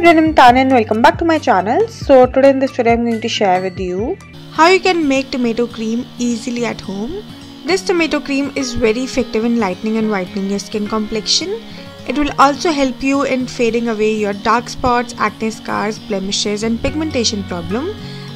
everyone, I'm Tanya and welcome back to my channel. So today in this video I'm going to share with you how you can make tomato cream easily at home. This tomato cream is very effective in lightening and whitening your skin complexion. It will also help you in fading away your dark spots, acne scars, blemishes and pigmentation problem,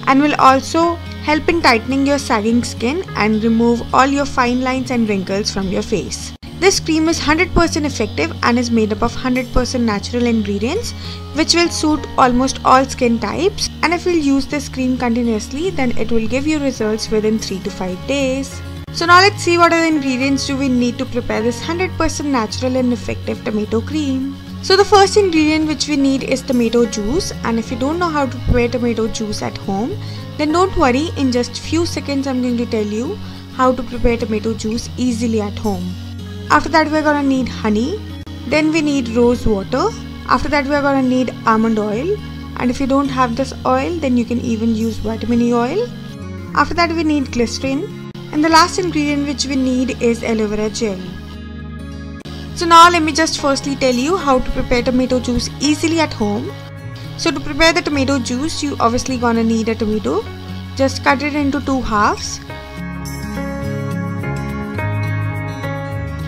and will also help in tightening your sagging skin and remove all your fine lines and wrinkles from your face. This cream is 100% effective and is made up of 100% natural ingredients which will suit almost all skin types, and if you use this cream continuously then it will give you results within 3 to 5 days. So now let's see what are the ingredients do we need to prepare this 100% natural and effective tomato cream. So the first ingredient which we need is tomato juice, and if you don't know how to prepare tomato juice at home then don't worry, in just few seconds I'm going to tell you how to prepare tomato juice easily at home. After that we're gonna need honey, then we need rose water, after that we're gonna need almond oil, and if you don't have this oil then you can even use vitamin E oil. After that we need glycerin, and the last ingredient which we need is aloe vera gel. So now let me just firstly tell you how to prepare tomato juice easily at home. So to prepare the tomato juice you obviously gonna need a tomato. Just cut it into 2 halves.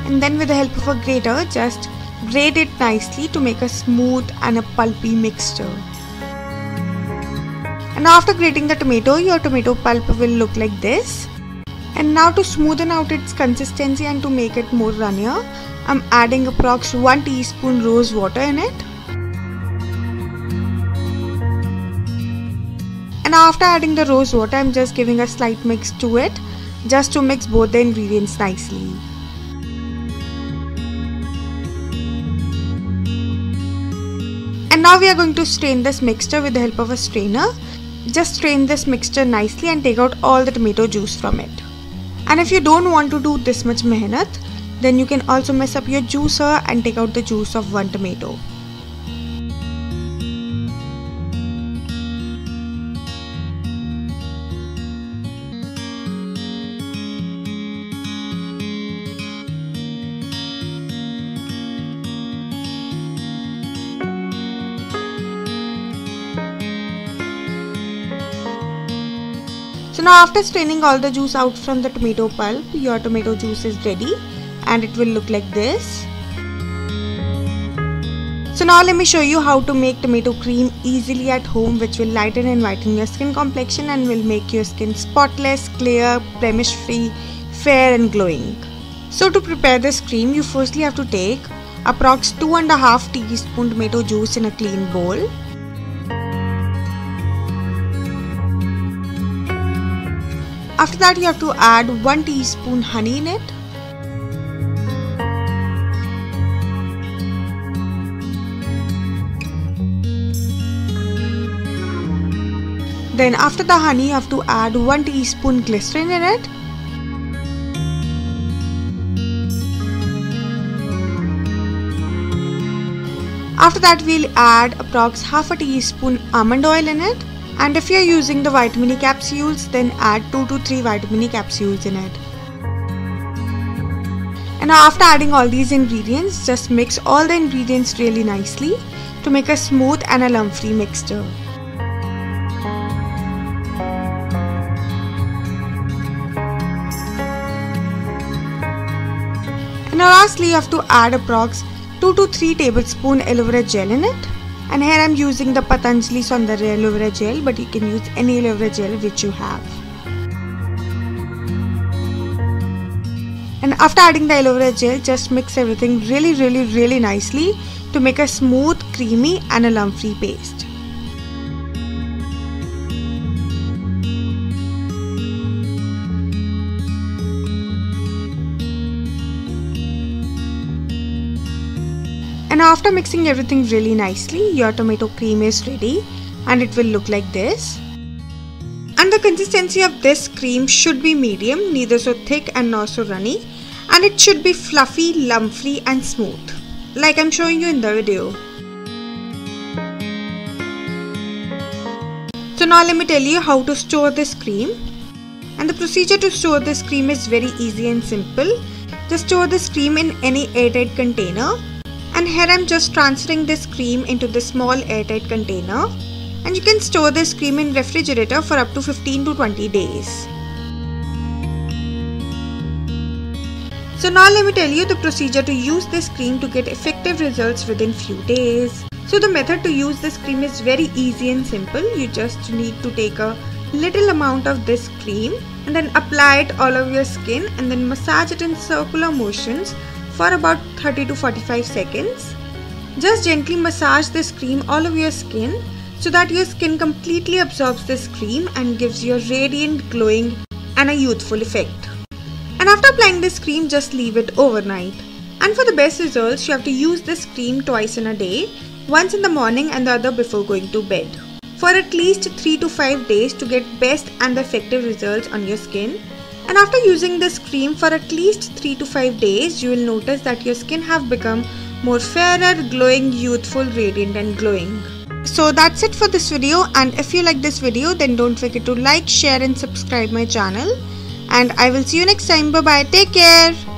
And then with the help of a grater, just grate it nicely to make a smooth and a pulpy mixture. And after grating the tomato, your tomato pulp will look like this. And now to smoothen out its consistency and to make it more runnier, I'm adding approx 1 teaspoon rose water in it. And after adding the rose water, I'm just giving a slight mix to it, just to mix both the ingredients nicely. And now we are going to strain this mixture with the help of a strainer. Just strain this mixture nicely and take out all the tomato juice from it. And if you don't want to do this much mehnat, then you can also mess up your juicer and take out the juice of 1 tomato. So now after straining all the juice out from the tomato pulp, your tomato juice is ready and it will look like this. So now let me show you how to make tomato cream easily at home, which will lighten and whiten your skin complexion and will make your skin spotless, clear, blemish free, fair and glowing. So to prepare this cream, you firstly have to take approx 2.5 teaspoon tomato juice in a clean bowl. After that you have to add 1 teaspoon honey in it. Then after the honey you have to add 1 teaspoon glycerin in it. After that we'll add approx half a teaspoon almond oil in it. And if you are using the vitamin E capsules, then add 2 to 3 vitamin E capsules in it. And now after adding all these ingredients, just mix all the ingredients really nicely to make a smooth and a lump-free mixture. And now lastly you have to add approx 2 to 3 tablespoon aloe vera gel in it. And here I am using the Patanjali Saundarya aloe vera gel, but you can use any aloe vera gel which you have. And after adding the aloe vera gel, just mix everything really nicely to make a smooth, creamy and a lump-free paste. And after mixing everything really nicely, your tomato cream is ready and it will look like this. And the consistency of this cream should be medium, neither so thick and nor so runny, and it should be fluffy, lump-free and smooth, like I'm showing you in the video. So now let me tell you how to store this cream. And the procedure to store this cream is very easy and simple. Just store this cream in any airtight container. And here I'm just transferring this cream into this small airtight container, and you can store this cream in refrigerator for up to 15 to 20 days. So now let me tell you the procedure to use this cream to get effective results within few days. So the method to use this cream is very easy and simple. You just need to take a little amount of this cream and then apply it all over your skin and then massage it in circular motions for about 30 to 45 seconds. Just gently massage this cream all over your skin so that your skin completely absorbs this cream and gives you a radiant, glowing and a youthful effect. And after applying this cream, just leave it overnight. And for the best results, you have to use this cream twice in a day, once in the morning and the other before going to bed, for at least 3 to 5 days to get best and effective results on your skin. And after using this cream for at least 3 to 5 days, you will notice that your skin have become more fairer, glowing, youthful, radiant and glowing. So that's it for this video, and if you like this video, then don't forget to like, share and subscribe my channel. And I will see you next time. Bye bye. Take care.